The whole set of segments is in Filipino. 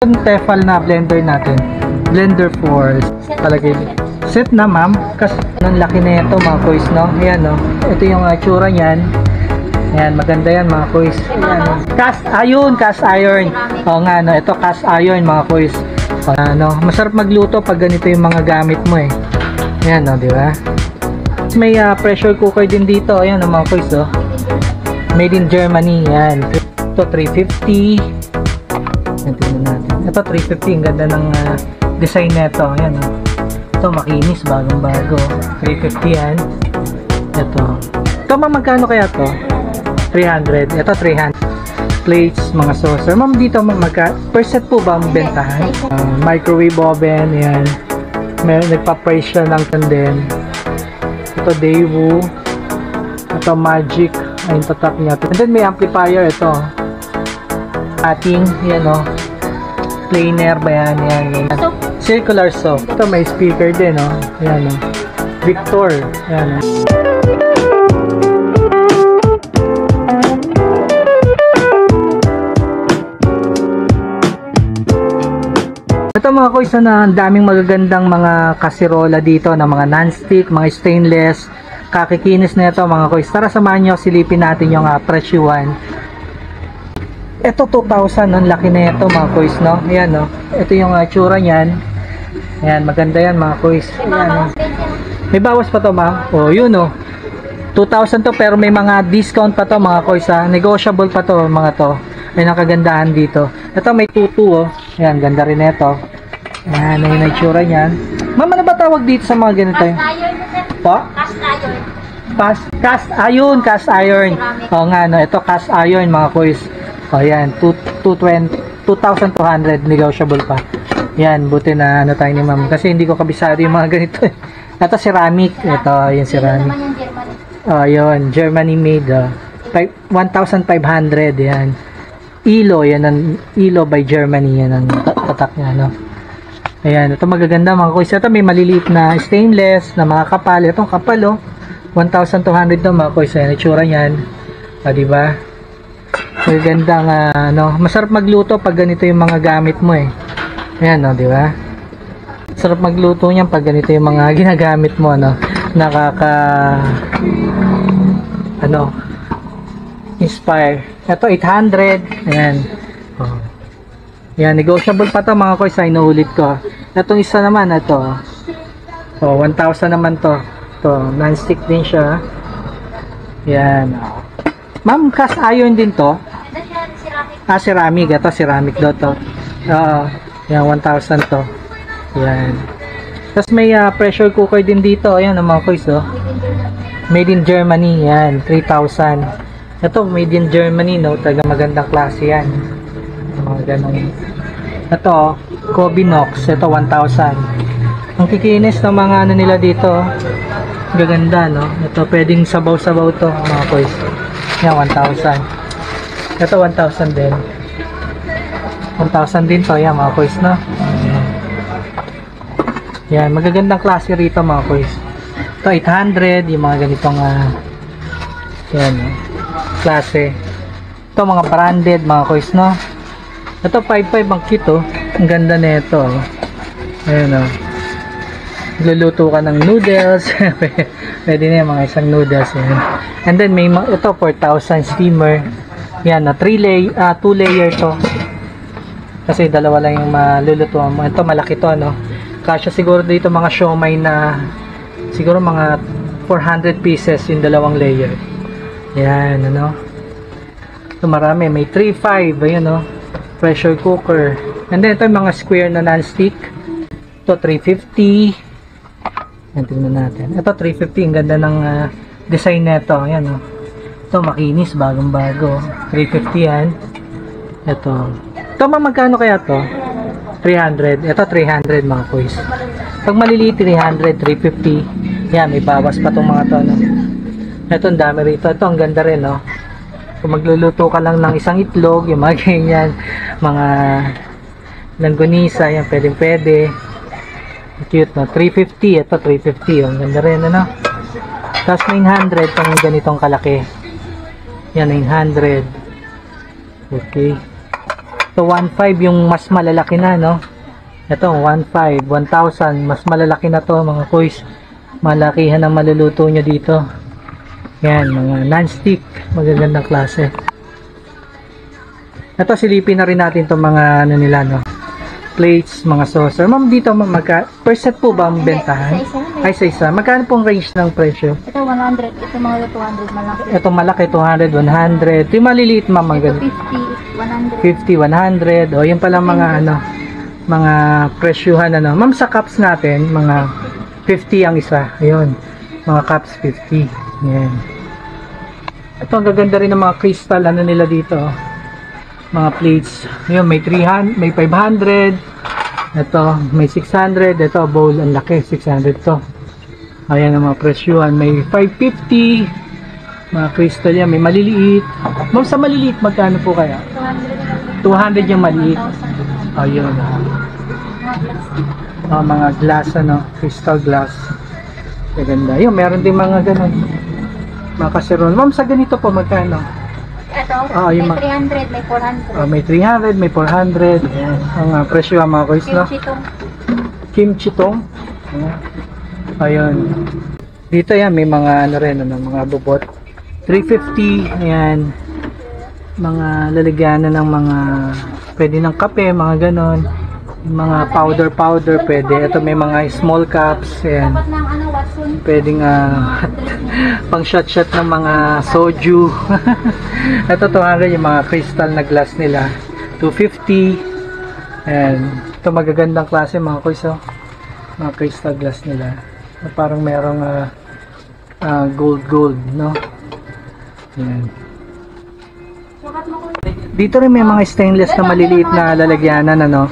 Yung Tefal na blender natin. Blender 4. Palagay. Set na ma'am. Kasi ang laki na ito mga kuys, no? Ayan, no? Ito yung tsura niyan. Ayan, maganda yan mga kuys. Ayan, cast iron. Oo nga, no? Ito cast iron mga kuys. Ano, masarap magluto pag ganito yung mga gamit mo eh. Ayan, no? Di ba? May pressure cooker din dito. Ayan, no, mga kuys, oh. Made in Germany. Ayan. Ito 350. Tingnan natin. Ito 350, ang ganda ng design nito. Ayan, oh. Ito makinis, bagong bago. 350 yan. Ito magkano kaya to? 300. Ito 300. Plates, mga saucer. Ma'am, dito per set po ba ang bentahan? Microwave oven, ayan. Nagpa-price siya ng tanden. Ito Daewoo. Ito Magic. Ayun, tatak niya. And then may amplifier ito. Ating, yan o. Planer ba yan? Yan. Circular saw. Ito may speaker din o. Yan o. Victor. Yan o. Ito mga kuys na ang daming magagandang mga kasirola dito na mga non-stick, mga stainless. Kakikinis na ito mga kuys. Tara samahan nyo, silipin natin yung presyuhan. Ito 2,000, ang laki na ito mga kuys, no? Ayan, no? Ito yung tsura niyan. Ayan, maganda yan mga kuys. Ayan, may bawas pa to ma'am. O, yun o. 2,000 to pero may mga discount pa to mga kuys, ha? Negotiable pa to mga to. May nakagandahan dito. Ito may tutu, oh. Ayan, ganda rin ito. Ayan, yun yung tsura niyan. Ma'am, ano ba tawag dito sa mga ganito? Cast iron na sir. Po? Cast iron. Cast iron. Oo nga, no? Ito cast iron mga kuys. O yan, 2,200 negotiable pa. Yan, buti na ano tayo ni ma'am. Kasi hindi ko kabisado yung mga ganito. Ito ceramic. Ito, yung ceramic. O, yun. Germany made. 1,500. Yan. Ilo. Yan ang Ilo by Germany. Yan ang tatak niya, no? Ayan. Ito magaganda mga kuys. Ito may maliliit na stainless na mga kapal. Itong kapal, oh. 1,200 to mga kuys. Ayan, itsura niyan. O, diba? Magandang masarap magluto pag ganito yung mga gamit mo eh. Ayan, no, di ba? Sarap magluto niyan pag ganito yung mga ginagamit mo, no. Inspire. Ito 800. Ayan. Oh. Yan, negotiable pa to mga kuys, inuulit ko. Itong isa naman ito. Oh, 1,000 naman to. To, non-stick din siya. Yan. Oh. Ma'am, cast iron din to? Ceramic. Ito, ceramic daw to. Yan, 1,000 to. Yan. Tapos may pressure cooker din dito. Ayan, mga kuys, oh. Made in Germany. Yan, 3,000. Ito, made in Germany, no? Taga magandang klase yan. Mga ganun. Ito, Cobinox. Ito, 1,000. Ang kikinis ng mga ano nila dito. Gaganda, no? Ito, pwedeng sabaw-sabaw to, mga kuys. Yan, 1,000. Ito, 1,000 din. 1,000 din to. Yan, mga kuys, no? Yan, magagandang klase rito, mga kuys. Ito, 800. Yung mga ganitong yan, klase. Ito, mga branded, mga kuys, no? Ito, 5,500 ang kit, oh. Ang ganda na ito, oh. Ayan, oh. Luluto ka ng noodles. Pwede na yung mga isang noodles, yan. And then may ito 4,000 steamer. Yan na 2 layer to. Kasi dalawa lang yung malulutuan mo. Ito malaki to, no. Kasya siguro dito mga siomai na siguro mga 400 pieces yung dalawang layer. Yan, ano. Ito marami, may 3,500, ayun, no. Pressure cooker. And then ito yung mga square na non-stick. Ito 350. Yan, tingnan natin. Ito 350, ang ganda ng design nito. Ayan, oh. Ito makinis, bagong bago. 350 yan. Ito magkano kaya to? 300. Ito 300 mga kuys. Pag maliliit 300, 350. Yan, may bawas pa tong mga to, no? Ito ang dami rito. Ito ang ganda rin, no? Kung magluluto ka lang ng isang itlog, yung mga ganyan, mga langgonisa, yan pwede. Cute, no? 350. Ito 350. Ang ganda rin, ano? Tapos 900 pang ganitong kalaki. Yan, 900. Okay. Ito 1.5 yung mas malalaki na, no? Ito 1.5, 1,000, mas malalaki na to mga kuys. Malakihan ang maluluto nyo dito. Yan, mga non-stick, magagandang klase. Ito silipin na rin natin itong mga ano nila, no? Plates, mga saucer. Ma'am, dito per set po ba ang bentahan? Ay, sa isa. Magkano pong range ng presyo? Ito 100, ito mga 200 malaki. Ito malaki, 200, 100. Ito yung maliliit, ma'am. Ito 50, 100. 50, 100. O, yun pala mga ano, mga presyuhan ano. Ma'am, sa cups natin, mga 50 ang isa. Ayun, mga cups 50. Yan. Ito, ang gaganda rin ng mga crystal, ano nila dito, mga plates. Ayun, may 300, may 500. Ito, may 600. Ito, bowl, ang laki, 600 to. Ayan ang mga presyuhan. May 550. Mga crystal yan, may maliliit. Ma'am, sa maliliit, magkano po kaya? 200 yung maliit. Ayun. Mga glass, ano, crystal glass. Maganda. Ayun, meron din mga ganun. Mga kaseron. Ma'am, sa ganito po, magkano? Ito, may may 300, may 400. May 300, may 400. Ayan. Ang presyo mga kuys, no? Kimchi tong. Ayun. Dito yan, may mga ano rin, ano, mga bubot. 350, ayan. Mga lalagyanan ng mga, pwede ng kape, mga ganon. Mga powder, pwede. Ito may mga small cups, ayan. Pwedeng pang shot ng mga soju. Ito 200 yung mga crystal na glass nila. 250. And ito magagandang klase mga kuys, oh. Mga crystal glass nila. Parang merong gold, no? Yan. Dito rin may mga stainless na maliliit na lalagyanan, ano?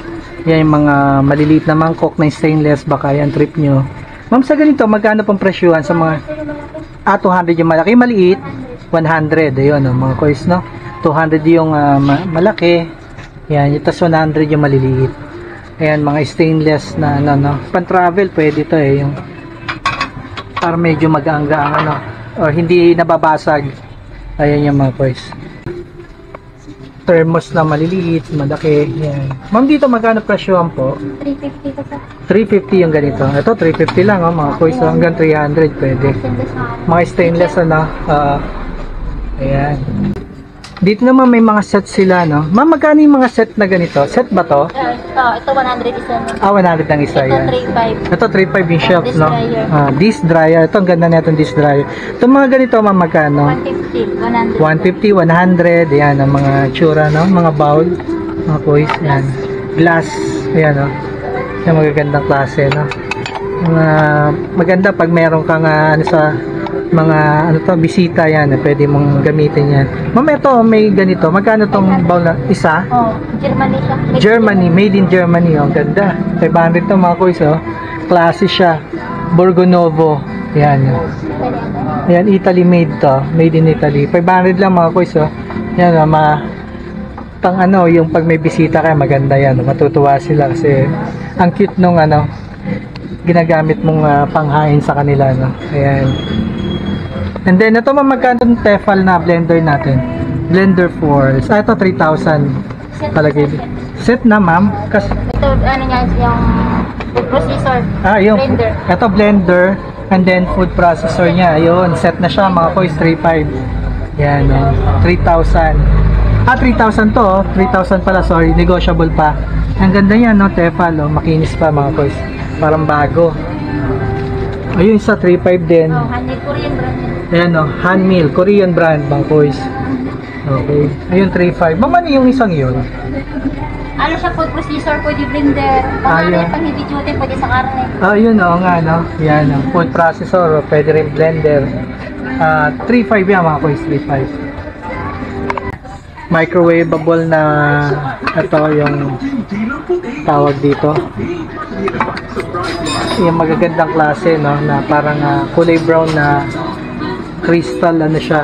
Yan yung mga maliliit na mangkok na stainless, baka yan trip nyo. Ma'am, sa ganito, magkano pang presyuhan sa mga 200 yung malaki, maliit 100, ayun, no, mga kuys, no? 200 yung malaki, yan, tapos 100 yung maliliit. Ayan, mga stainless na ano, no? Pan-travel, pwede to yung para medyo mag-aangga, ano, or hindi nababasag. Ayan yung mga kuys. Thermos na maliliit, malaki, yan. Ma'am, dito magkano presyohan po? 350 kasi. 350 yung ganito. Ito 350 lang, oh, mga kuys, so hanggang 300 pwede. Mga stainless, ano, ayan. Dito naman may mga set sila, no? Ma'am, magkano yung mga set na ganito? Set ba to? Ito 100 isa. 100 ang isa, yan. Ito 3.5. Ito 3.5 yung shelf, Disc no? dryer. Disc dryer. Ito, ang ganda na itong disc dryer. Itong mga ganito, ma'am, magkano? 150, 100. 150, 100. Yan, ang mga tsura, no? Mga bowl, mga kuys, yan. Glass, yan, no? Yung magagandang klase, no? Maganda pag meron kang ano sa mga ano to, bisita, yan, pwede mong gamitin yan. Ma'am, ito may ganito, magkano tong bowl na isa? Germany siya. Germany, made in Germany, oh, ganda. 500 to mga kuys, oh. Klase siya. Borgonovo, yan. Yan, Italy made to, made in Italy. 500 lang mga kuys, oh. Yan, pang ano, yung pag may bisita ka, maganda yan, matutuwa sila kasi ang cute nung ano, ginagamit mong panghain sa kanila, no? Ayan. And then, ito magkano ng Tefal na blender natin? Blender 4. Ito 3,000. Palagay. Set na, ma'am. Ito, ano niya, yung food processor. Yung blender. Ito blender. And then, food processor niya. Ayun, set na siya, mga boys. 3,500. Yan, 3,000. 3,000 to, oh. 3,000 pala, sorry. Negotiable pa. Ang ganda yan, no? Tefal, oh. Makinis pa, mga boys. Parang bago. Ayun, sa 3,500 din. Handmade Korean brand. Ayan, no, handmill, Korean brand, mga boys. Okay. Ayun, 3,500. Mamani yung isang yun. Ano siya, food processor, pwede blender. Pang heavy duty, pwede sa karne. Yun, oo nga, no. Yan, food processor, pwede rin blender. 3,500 yan, mga boys, 3,500. Microwavable na ito yung tawag dito. Yung magagandang klase, no, na parang kulay brown na crystal, ano siya,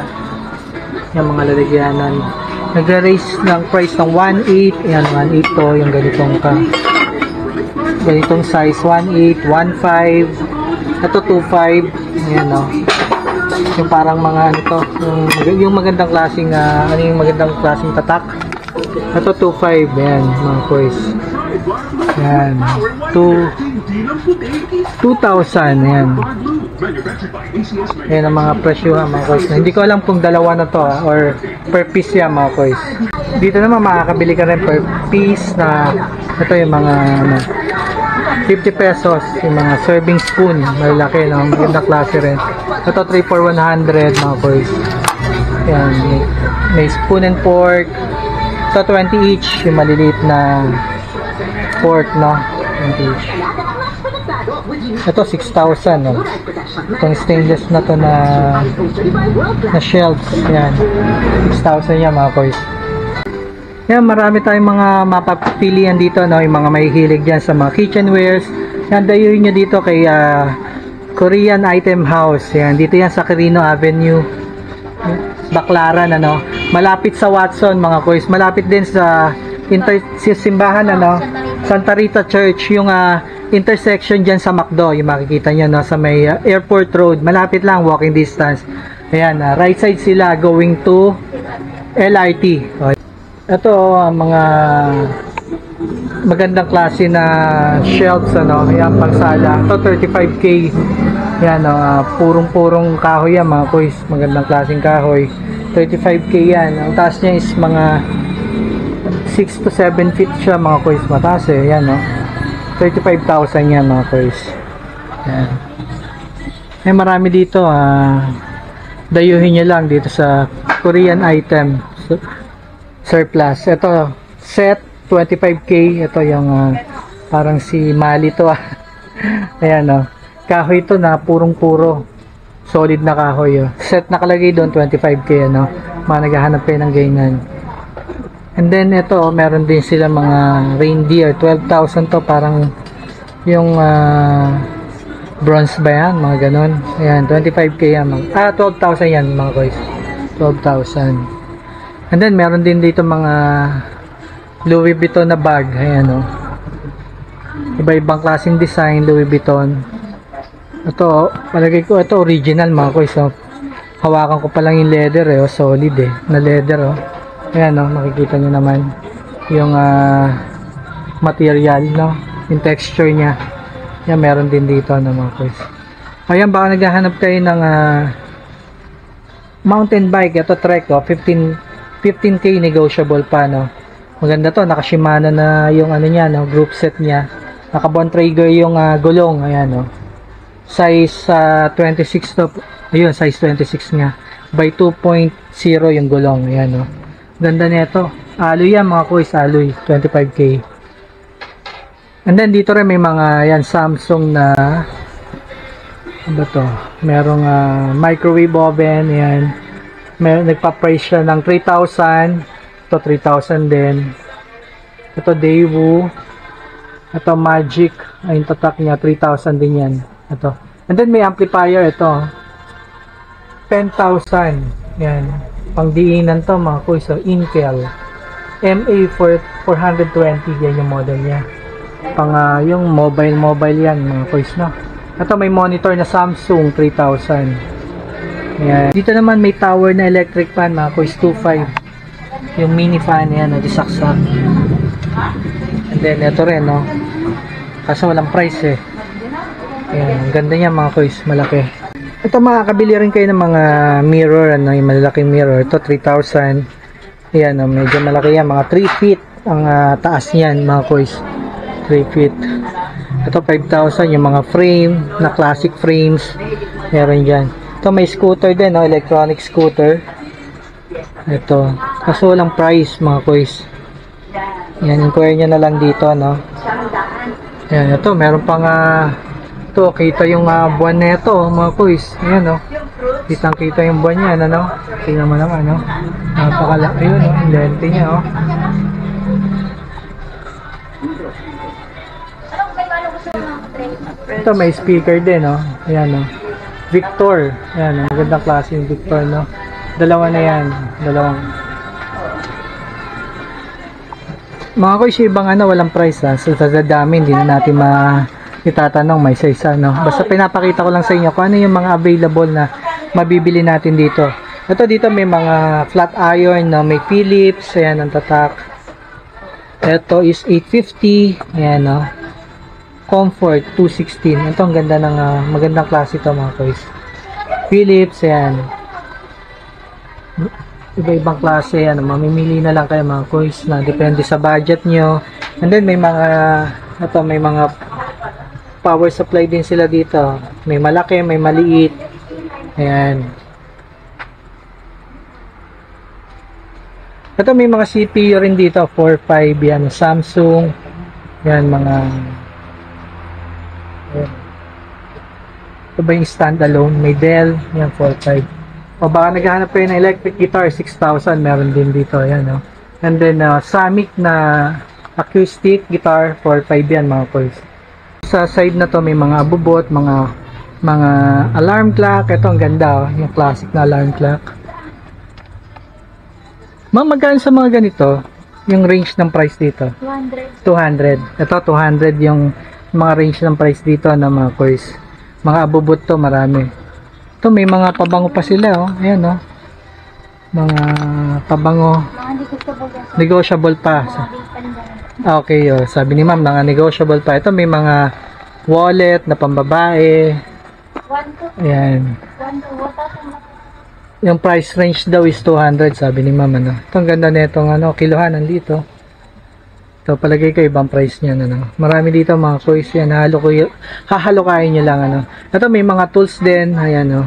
yung mga lalagyanan. Nag-raise ng price ng 1.8. Ayan, 1.8 to, yung ganitong size, 1.8, 1.5. Ito 2.5. Ayan, no. Yung parang mga ano to, yung magandang klaseng ano yung magandang klaseng tatak. Ito 2.5, yan mga kois. Yan, 2,000, yan. Yan ang mga presyo mga kois. Hindi ko alam kung dalawa na to or per piece yan mga kois. Dito naman makakabili ka rin per piece na ito yung mga 50 pesos, yung mga serving spoon, malaki, no? Magandang klase rin. Ito 3 for 100 mga kois. Yan, may spoon and fork. Ito 20 each, yung maliliit na fork, no? 20 each. Ito 6,000, no? Itong stainless na to na shelves. Yan, 6,000 yan mga kois. Yan, marami tayong mga mapapilian dito, no? Yung mga mahihilig dyan sa mga kitchenwares. Yan, dayuhin nyo dito kay Korean Item House. Yan, dito yan sa Quirino Avenue, Baclaran, ano? Malapit sa Watson mga kois. Malapit din sa simbahan, ano? Santa Rita Church, yung intersection dyan sa McDo, yung makikita nyo, no? Sa may Airport Road. Malapit lang, walking distance. Ayan, right side sila going to LRT. Ito ang mga magandang klase na shelves, ano, yan pangsala. Ito 35k. Yan, purong-purong kahoy yan mga kois. Magandang klaseng kahoy. 35k yan. Ang taas niya is mga 6 to 7 feet siya mga kois. Mataas eh. Yan, no. 35,000 yan mga kois. Yan. May marami dito. Dayuhin nyo lang dito sa Korean Item Surplus. Ito, set 25k. Ito yung parang si Mali to. Ayan, no. Kahoy ito na purong-puro. Solid na kahoy. Set nakalagay doon 25k, ano. Mga naghahanap kayo ng ganyan. And then ito, meron din sila mga reindeer. 12,000 to. Parang yung bronze ba yan? Mga ganon. Ayan, 25k yan. 12,000 yan mga guys. 12,000. And then meron din dito mga Louis Vuitton na bag. Ayan, oh. Iba-ibang klaseng design, Louis Vuitton. Ito, palagay ko, ito original mga kois. So, hawakan ko pa lang yung leather, eh. Oh, solid eh, na leather. Oh. Ayan, oh, makikita nyo naman yung material, no? Yung texture nya. Yan, meron din dito, no, mga kois. Ayan, baka naghahanap kayo ng mountain bike. Ito, Trek, oh, 15k negotiable pa, no? Maganda to, naka-Shimano na yung ano nya, no? Group set nya. Naka-Bontrager yung gulong. Ayan, no? Size 26 to, ayun, size 26 nga by 2.0 yung gulong. Ayan, no? Ganda nito. Alloy yan mga kois, alloy, 25k. And then dito rin may mga yan Samsung na ano ba to? Merong microwave oven, yan. Nagpa-price siya ng 3,000. Ito 3,000 din. Ito Daewoo. Ito Magic, ayun tatak niya, 3,000 din yan. Ito. And then may amplifier ito. 10,000. Yan. Pangdiinan to mga kois. So, Intel. MA420. Yan yung model niya. Pang yung mobile yan mga kois, no? Ito may monitor na Samsung 3,000. Yan. Dito naman may tower na electric fan mga kois. 2.5. Yung mini fan yan. Disaksak. And then ito rin, no? Kaso walang price eh. Ayan, ang ganda niya mga kois, malaki. Ito makakabili rin kayo ng mga mirror, ano, yung malalaking mirror. Ito 3,000. Ayan, oh, medyo malaki yan, mga 3 feet ang taas niyan mga kois. 3 feet. Ito 5,000, yung mga frame, na classic frames. Meron dyan. Ito may scooter din, no, electronic scooter. Ito. Kaso walang price mga kois. Yan, inquire nyo na lang dito, no. Ayan, ito, meron pang ito, kita yung buwan nito, mga kois. Ayan, no. Kitang-kita yung buwan niya, ano. Tingnan mo naman, no. Napakalaki yun, no. Yung lente niya, oh. Ito, may speaker din, no. Ayan, no. Victor. Ayan, no. Magandang klase yung Victor, no. Dalawa na yan. Dalawang. Mga kois, ibang walang price, ha. So, sa dami, hindi na natin itatanong, may isa-isa, no? Basta pinapakita ko lang sa inyo kung ano yung mga available na mabibili natin dito. Ito dito may mga flat iron, no? May Philips, ayan ang tatak. Ito is 850. Ayan, no? Comfort, 216. Ito, ang ganda ng, magandang klase ito, mga koys. Philips, ayan. Iba-ibang klase, ano, mamimili na lang kayo, mga koys, na depende sa budget nyo. And then, may mga, may mga power supply din sila dito. May malaki, may maliit. Ayan. Ito may mga CPU rin dito, 4.5 yan, Samsung. Yan mga yan. Ito ba yung standalone? May Dell, yan 4.5. O baka naghahanap kayo ng electric guitar, 6,000, meron din dito, yan, no? And then Samick na acoustic guitar, 4.5 yan, mga boys. Sa side na to may mga abubot, mga alarm clock. Ito ang ganda, oh, yung classic na alarm clock. Ma'am, magkano sa mga ganito? Yung range ng price dito? 200. 200. Ito 200 yung mga range ng price dito na mga coins. Mga abubot to, marami. Ito may mga pabango pa sila, oh. Ayan, oh. Mga pabango. Mga Negotiable pa. Okay, oh. Sabi ni ma'am, mga negotiable pa. Ito may mga wallet na pambabae. Ayan. Yung price range daw is 200, sabi ni ma'am, ano. Ito ang ganda nitong kilohan nandito. Ito palagay ko ibang price niyan, ano. Marami dito mga coins yan, hahalokain niyo lang, ano. Ito may mga tools din, ayan, oh.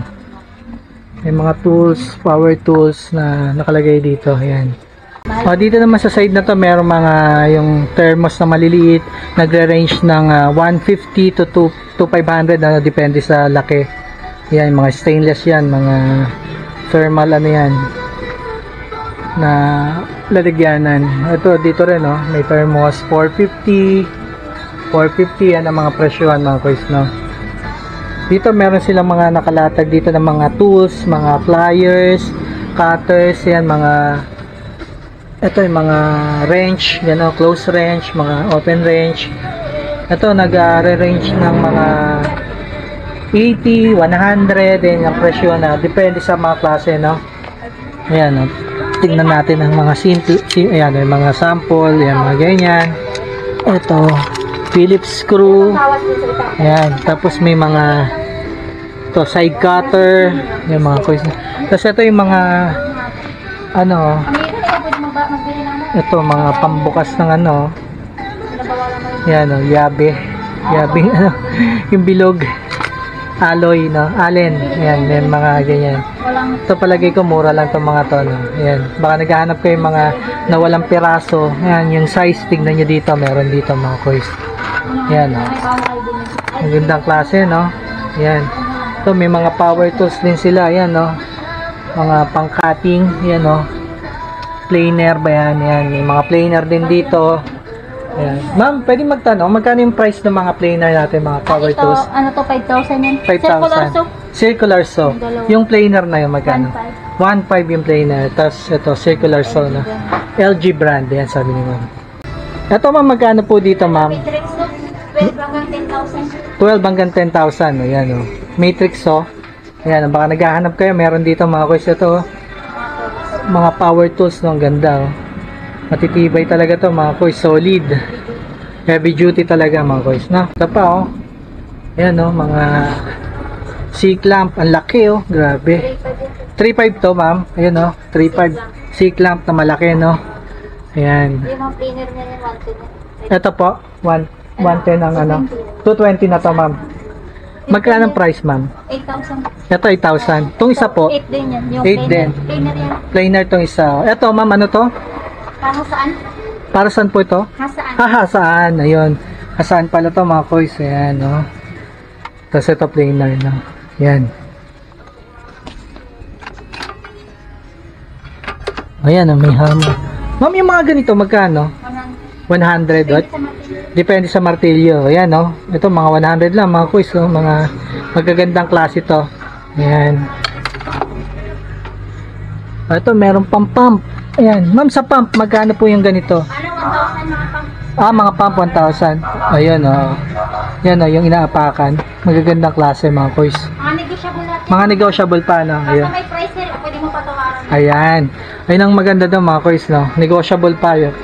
May mga tools, power tools na nakalagay dito, ayan. O, dito naman sa side na to, meron mga yung thermos na maliliit, nagre-range ng 150 to 500, ano, depende sa laki. Yan, mga stainless yan, mga thermal, ano yan, na lalagyanan. Ito, dito rin, oh, may thermos, 450, yan ang mga presyohan, mga coins, no. Dito, meron silang mga nakalatag dito ng mga tools, mga pliers, cutters, yan, ito yung mga wrench, yan, oh, close wrench, mga open wrench. Ito, nag-re-range ng mga 80, 100, din ang presyo na depende sa mga klase, no. Ayan, no. Tingnan natin ang mga simple, ayan, yung mga sample, ayan, mga ganyan. Ito, Phillips screw. Ayan, tapos may mga to side cutter, yung mga coins. Tapos ito yung mga ito mga pambukas ng yan, oh, yabing yung bilog, alloy, no, allen, yan, yan, mga ganyan. Ito palagay ko mura lang itong mga to, no. Yan, baka naghahanap kayo mga nawalang piraso. Yan, yung size, tignan nyo dito, meron dito mga coins. Yan, no. Ang gandang klase, no. Yan, ito may mga power tools din sila, yan, no, mga pang cutting, yan, no. Planer ba yan? Yan, may mga planer din dito. Ayan. Ma'am, pwede magtanong, magkano yung price ng mga planer natin, mga power tools? Ano to, 5,000 yun? 5,000. Circular saw. Yung planer na yun, magkano? 1.5 yung planer. Tapos, ito, circular saw na. LG brand, yan sabi ni ma'am. Ito, ma'am, magkano po dito, ma'am? Matrix to, 12 hanggang 10,000. 12 hanggang 10,000. Ayan, oh. Matrix saw. Ayan, baka naghahanap kayo, meron dito mga kuys. Ito, oh, mga power tools, no, ang ganda, oh. Matitibay talaga to mga koys, solid, heavy duty talaga mga koys, na. Ito pa, oh, ayan, oh, mga C-clamp, ang laki, oh, grabe. 3.5 to, ma'am, ayan, oh, 3.5 C-clamp na malaki, no. Ayan. Yung mga planer niya yung 110. Ito po, 110 ang 220 na to, ma'am. Magkano ang price, ma'am? 8,000. Ito 8,000. Itong isa po, 8 din yan. Yung 8 din. Planer yan. Planer itong isa. Ito, ma'am, ano to? Para saan? Para saan po ito? Hasaan. Hasaan. Ayun. Hasaan pala to mga koys. Ayan, no. Tapos ito planer, no. Ayan. Ayan, may hammer. Ma'am, yung mga ganito, magkano? 100. What? Depende sa martilyo. Ayan, no. Ito, mga 100 lang, mga koys, no. Mga magagandang klase to. Ayan. Ito, meron pump. Ayan. Ma'am, sa pump, magkano po yung ganito? Ano, 1,000 mga pump? Mga pump 1,000. Ayan, oh. Yan, oh, yung inaapakan. Magagandang klase, mga koys. Mga negotiable natin. Mga negotiable pa, no. Basta Ayan. may price sale, pwede mo patawaran. Ayan. Ayun ang maganda daw, mga koys, no. Negotiable pa yun.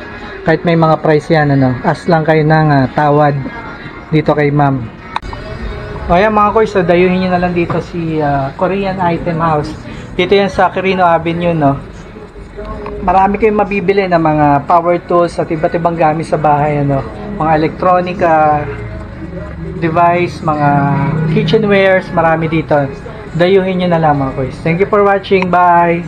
Kahit may mga price yan, ano, as lang kayo ng tawad dito kay ma'am. O ayan mga koys, so dayuhin nyo na lang dito si Korean Item House. Dito yan sa Quirino Avenue, no. Marami kayong mabibili ng mga power tools at iba't ibang gamit sa bahay, ano. Mga electronic device, mga kitchenwares, marami dito. Dayuhin nyo na lang mga koys. Thank you for watching. Bye!